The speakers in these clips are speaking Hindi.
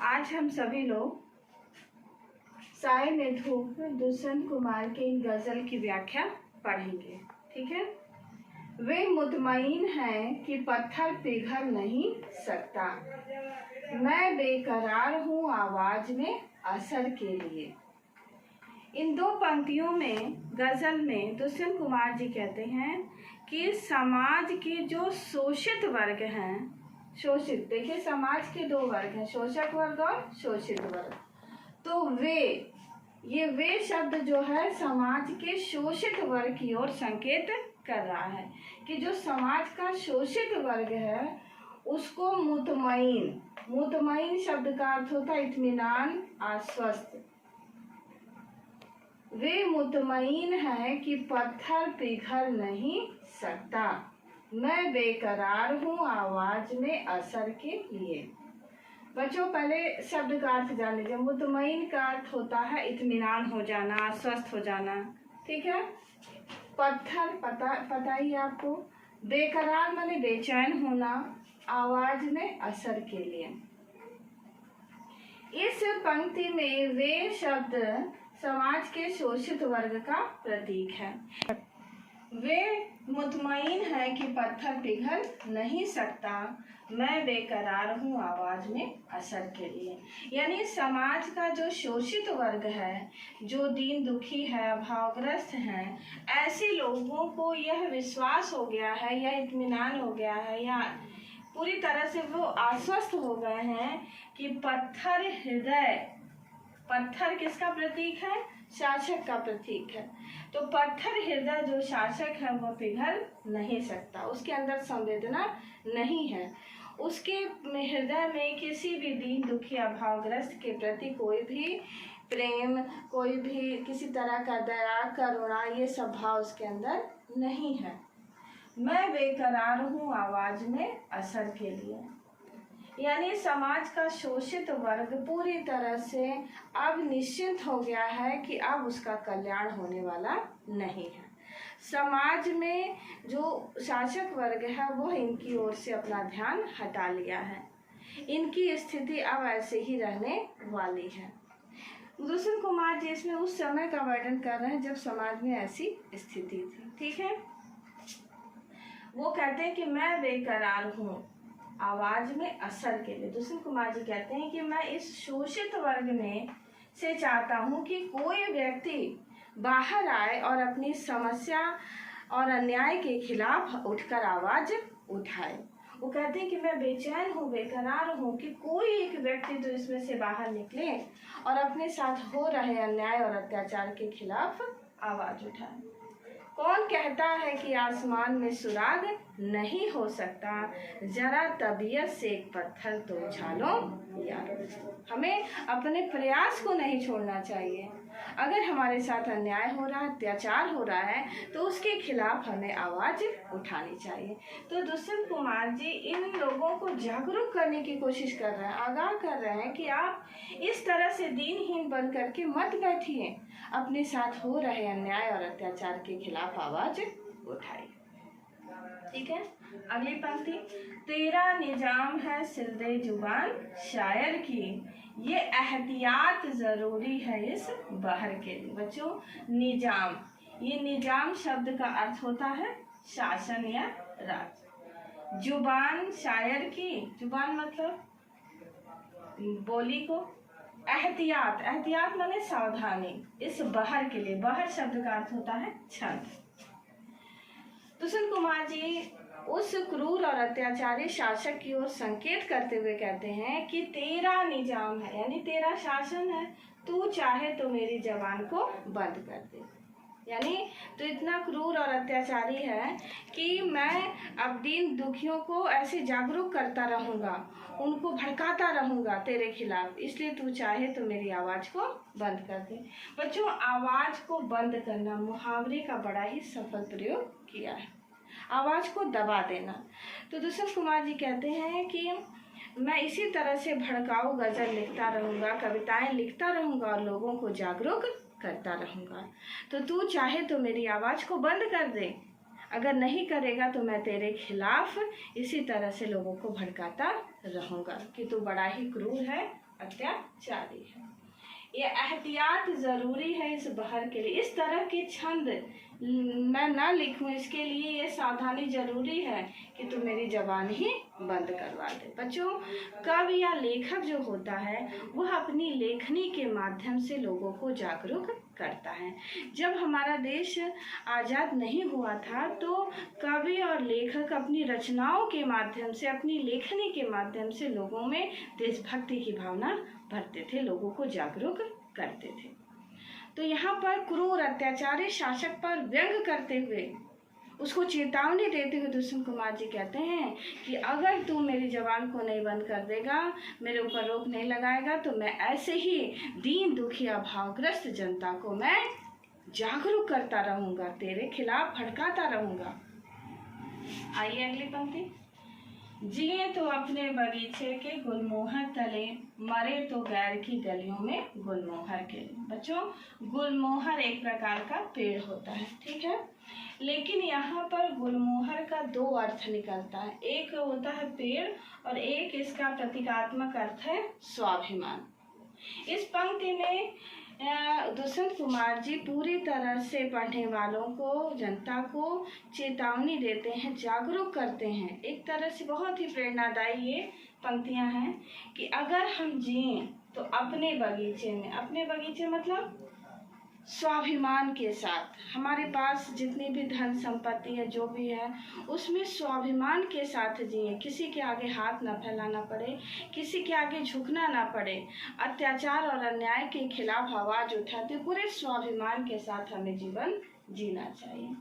आज हम सभी लोग साए में धूप दुष्यंत कुमार के इन गजल की व्याख्या पढ़ेंगे। ठीक है। वे मुतमईन हैं कि पत्थर पिघल नहीं सकता, मैं बेकरार हूँ आवाज में असर के लिए। इन दो पंक्तियों में गजल में दुष्यंत कुमार जी कहते हैं कि समाज के जो शोषित वर्ग हैं, शोषित, देखिए समाज के दो वर्ग हैं, शोषक वर्ग और शोषित वर्ग। तो वे शब्द जो है समाज के शोषित वर्ग की ओर संकेत कर रहा है कि जो समाज का शोषित वर्ग है उसको मुतमईन शब्द का अर्थ होता है इत्मीनान, आश्वस्त। वे मुतमईन है कि पत्थर पिघल नहीं सकता, मैं बेकरार हूँ आवाज में असर के लिए। बच्चों पहले शब्द का अर्थ जान लीजिए। मुतमईन का अर्थ होता है इत्मीनान हो जाना, आश्वस्त हो जाना। ठीक है। पत्थर पता ही आपको। बेकरार माने बेचैन होना, आवाज में असर के लिए। इस पंक्ति में वे शब्द समाज के शोषित वर्ग का प्रतीक है। वे मुतमईन है कि पत्थर पिघल नहीं सकता, मैं बेकरार हूँ आवाज में असर के लिए। यानी समाज का जो शोषित वर्ग है, जो दीन दुखी है, अभावग्रस्त हैं, ऐसे लोगों को यह विश्वास हो गया है या इत्मीनान हो गया है या पूरी तरह से वो आश्वस्त हो गए हैं कि पत्थर किसका प्रतीक है? शासक का प्रतीक है। तो पत्थर हृदय जो शासक है वो पिघल नहीं सकता, उसके अंदर संवेदना नहीं है, उसके हृदय में किसी भी दीन दुखी अभावग्रस्त के प्रति कोई भी प्रेम, कोई भी किसी तरह का दया, करुणा, ये सब भाव उसके अंदर नहीं है। मैं बेकरार हूँ आवाज में असर के लिए। यानी समाज का शोषित वर्ग पूरी तरह से अब निश्चिंत हो गया है कि अब उसका कल्याण होने वाला नहीं है। समाज में जो शासक वर्ग है वो इनकी ओर से अपना ध्यान हटा लिया है, इनकी स्थिति अब ऐसे ही रहने वाली है। दुष्यंत कुमार जी इसमें उस समय का वर्णन कर रहे हैं जब समाज में ऐसी स्थिति थी। ठीक है। वो कहते हैं कि मैं बेकरार हूँ आवाज में असर के लिए। दुष्यंत कुमार जी कहते हैं कि मैं इस शोषित वर्ग में से चाहता हूँ कि कोई व्यक्ति बाहर आए और अपनी समस्या और अन्याय के खिलाफ उठकर आवाज उठाए। वो कहते हैं कि मैं बेचैन हूँ, बेकरार हूँ कि कोई एक व्यक्ति तो इसमें से बाहर निकले और अपने साथ हो रहे अन्याय और अत्याचार के खिलाफ आवाज उठाए। कौन कहता है कि आसमान में सुराग नहीं हो सकता, जरा तबीयत से एक पत्थर तो उछालो यार। हमें अपने प्रयास को नहीं छोड़ना चाहिए। अगर हमारे साथ अन्याय हो रहा है, अत्याचार हो रहा है, तो उसके खिलाफ हमें आवाज उठानी चाहिए। तो दुष्यंत कुमार जी इन लोगों को जागरूक करने की कोशिश कर रहे हैं, आगाह कर रहे हैं कि आप इस तरह से दीनहीन बन करके मत बैठिए, अपने साथ हो रहे अन्याय और अत्याचार के खिलाफ आवाज उठाइए। ठीक है। अगली पंक्ति, तेरा निजाम है सिलदे जुबान शायर की, ये एहतियात जरूरी है इस बहर के लिए। बच्चों निजाम, ये निजाम शब्द का अर्थ होता है शासन या राज। जुबान शायर की, जुबान मतलब बोली को, एहतियात माने सावधानी, इस बहर के लिए। बहर शब्द का अर्थ होता है छंद। दुष्यंत कुमार जी उस क्रूर और अत्याचारी शासक की ओर संकेत करते हुए कहते हैं कि तेरा निजाम है, यानी तेरा शासन है, तू चाहे तो मेरी जबान को बंद कर दे। यानी तो इतना क्रूर और अत्याचारी है कि मैं अब दीन दुखियों को ऐसे जागरूक करता रहूँगा, उनको भड़काता रहूँगा तेरे खिलाफ, इसलिए तू चाहे तो मेरी आवाज़ को बंद कर दे। बच्चों आवाज़ को बंद करना मुहावरे का बड़ा ही सफल प्रयोग किया है, आवाज़ को दबा देना। तो दुष्यंत कुमार जी कहते हैं कि मैं इसी तरह से भड़काऊ गज़ल लिखता रहूँगा, कविताएं लिखता रहूँगा और लोगों को जागरूक करता रहूँगा। तो तू चाहे तो मेरी आवाज़ को बंद कर दे, अगर नहीं करेगा तो मैं तेरे खिलाफ इसी तरह से लोगों को भड़काता रहूँगा कि तू बड़ा ही क्रूर है अत्याचारी है। ये एहतियात ज़रूरी है इस बहर के लिए। इस तरह के छंद मैं ना लिखूं, इसके लिए ये सावधानी जरूरी है कि तू मेरी जबान ही बंद करवा दे। बच्चों, कवि या लेखक जो होता है वह अपनी लेखनी के माध्यम से लोगों को जागरूक करता है। जब हमारा देश आज़ाद नहीं हुआ था तो कवि और लेखक अपनी रचनाओं के माध्यम से, अपनी लेखनी के माध्यम से लोगों में देशभक्ति की भावना भरते थे, लोगों को जागरूक करते थे। तो यहाँ पर क्रूर अत्याचारी शासक पर व्यंग करते हुए, उसको चेतावनी देते हुए दुष्यंत कुमार जी कहते हैं कि अगर तू मेरी जबान को नहीं बंद कर देगा, मेरे ऊपर रोक नहीं लगाएगा, तो मैं ऐसे ही दीन दुखिया भावग्रस्त जनता को मैं जागरूक करता रहूँगा, तेरे खिलाफ भड़काता रहूँगा। आइए अगली पंक्ति। जिए तो अपने बगीचे के गुलमोहर तले, मरे तो गैर की गलियों में गुलमोहर के। बच्चों, गुलमोहर एक प्रकार का पेड़ होता है, ठीक है, लेकिन यहाँ पर गुलमोहर का दो अर्थ निकलता है। एक होता है पेड़ और एक इसका प्रतीकात्मक अर्थ है स्वाभिमान। इस पंक्ति में दुष्यंत कुमार जी पूरी तरह से पढ़ने वालों को, जनता को चेतावनी देते हैं, जागरूक करते हैं। एक तरह से बहुत ही प्रेरणादायी ये पंक्तियां हैं कि अगर हम जिए तो अपने बगीचे में, अपने बगीचे मतलब स्वाभिमान के साथ, हमारे पास जितनी भी धन संपत्ति है, जो भी है, उसमें स्वाभिमान के साथ जिए, किसी के आगे हाथ ना फैलाना पड़े, किसी के आगे झुकना ना पड़े, अत्याचार और अन्याय के खिलाफ आवाज उठाते पूरे स्वाभिमान के साथ हमें जीवन जीना चाहिए।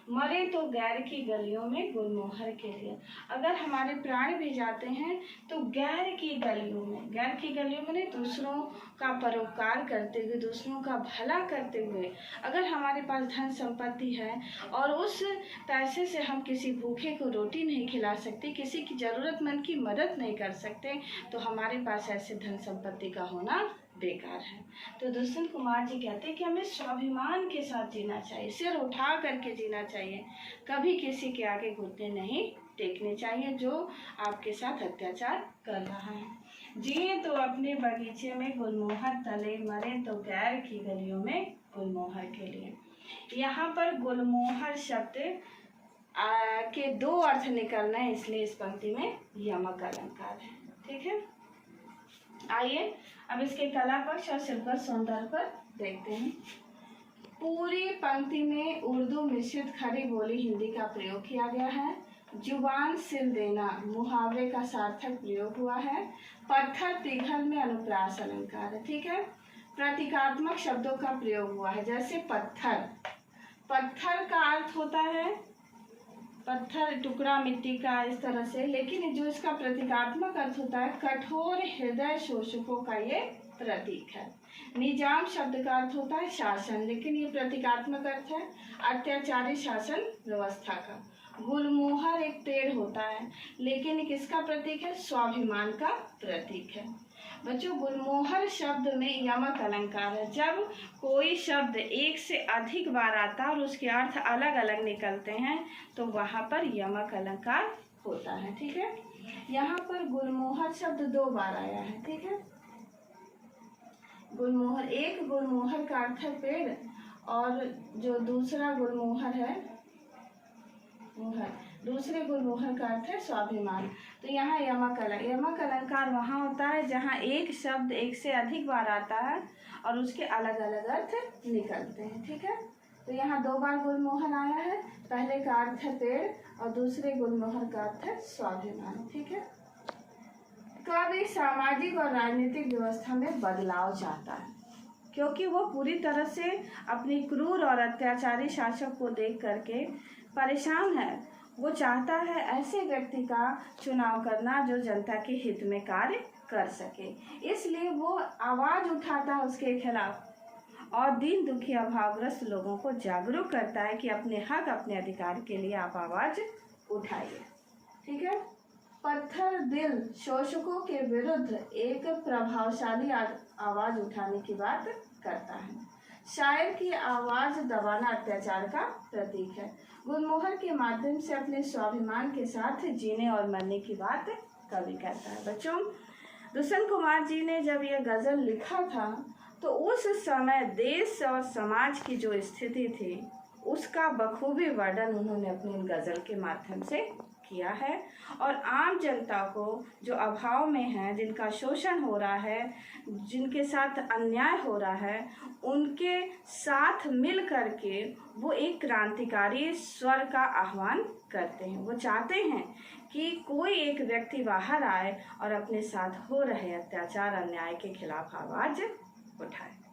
मरे तो गैर की गलियों में गुलमोहर के लिए। अगर हमारे प्राण भी जाते हैं तो गैर की गलियों में, गैर की गलियों में नहीं, दूसरों का परोपकार करते हुए, दूसरों का भला करते हुए, अगर हमारे पास धन संपत्ति है और उस पैसे से हम किसी भूखे को रोटी नहीं खिला सकते, किसी की ज़रूरतमंद की मदद नहीं कर सकते, तो हमारे पास ऐसे धन संपत्ति का होना बेकार है। तो दुष्यंत कुमार जी कहते हैं कि हमें स्वाभिमान के साथ जीना चाहिए, सिर उठा करके जीना चाहिए, कभी किसी के आगे घुटने नहीं टेकने चाहिए जो आपके साथ अत्याचार कर रहा है। जिए तो अपने बगीचे में गुलमोहर तले, मरे तो गैर की गलियों में गुलमोहर के लिए। यहाँ पर गुलमोहर शब्द के दो अर्थ निकलना है, इसलिए इस पंक्ति में यमक अलंकार है, ठीक है। आइए अब इसके कला पक्ष और शिल्पगत सौंदर्य पर देखते हैं। पूरी पंक्ति में उर्दू मिश्रित खड़ी बोली हिंदी का प्रयोग किया गया है। जुबान सिल देना मुहावरे का सार्थक प्रयोग हुआ है। पत्थर पिघल में अनुप्रास अलंकार है, ठीक है। प्रतीकात्मक शब्दों का प्रयोग हुआ है, जैसे पत्थर, पत्थर का अर्थ होता है पत्थर, टुकड़ा मिट्टी का, इस तरह से, लेकिन जो इसका प्रतीकात्मक अर्थ होता है कठोर हृदय शोषकों का ये प्रतीक है। निजाम शब्द का अर्थ होता है शासन, लेकिन ये प्रतीकात्मक अर्थ है अत्याचारी शासन व्यवस्था का। गुलमोहर एक पेड़ होता है, लेकिन किसका प्रतीक है? स्वाभिमान का प्रतीक है। बच्चों, गुलमोहर शब्द में यमक अलंकार है। जब कोई शब्द एक से अधिक बार आता है और उसके अर्थ अलग अलग निकलते हैं तो वहाँ पर यमक अलंकार होता है, ठीक है। यहाँ पर गुलमोहर शब्द दो बार आया है, ठीक है। गुलमोहर, एक गुलमोहर का अर्थ है पेड़ और जो दूसरा गुलमोहर है मोहर, दूसरे गुलमोहर का अर्थ है स्वाभिमान। तो यहाँ यमक अलंकार वहाँ होता है जहाँ एक शब्द एक से अधिक बार आता है और उसके अलग अलग अर्थ निकलते हैं, ठीक है। तो यहाँ दो बार गुलमोहर आया है, पहले का अर्थ है पेड़ और दूसरे गुलमोहर का अर्थ है स्वाभिमान, ठीक है। कवि सामाजिक और राजनीतिक व्यवस्था में बदलाव चाहता है क्योंकि वो पूरी तरह से अपनी क्रूर और अत्याचारी शासक को देख करके परेशान है। वो चाहता है ऐसे व्यक्ति का चुनाव करना जो जनता के हित में कार्य कर सके, इसलिए वो आवाज़ उठाता है उसके खिलाफ और दीन दुखिया भावग्रस्त लोगों को जागरूक करता है कि अपने हक, अपने अधिकार के लिए आप आवाज़ उठाइए, ठीक है। पत्थर दिल शोषकों के विरुद्ध एक प्रभावशाली आवाज़ उठाने की बात करता है। शायर की आवाज़ दबाना अत्याचार का प्रतीक है। गुलमोहर के माध्यम से अपने स्वाभिमान के साथ जीने और मरने की बात कवि करता है। बच्चों, दुष्यंत कुमार जी ने जब यह गज़ल लिखा था तो उस समय देश और समाज की जो स्थिति थी उसका बखूबी वर्णन उन्होंने अपनी इन गज़ल के माध्यम से किया है। और आम जनता को जो अभाव में है, जिनका शोषण हो रहा है, जिनके साथ अन्याय हो रहा है, उनके साथ मिल करके वो एक क्रांतिकारी स्वर का आह्वान करते हैं। वो चाहते हैं कि कोई एक व्यक्ति बाहर आए और अपने साथ हो रहे अत्याचार अन्याय के खिलाफ आवाज़ उठाए।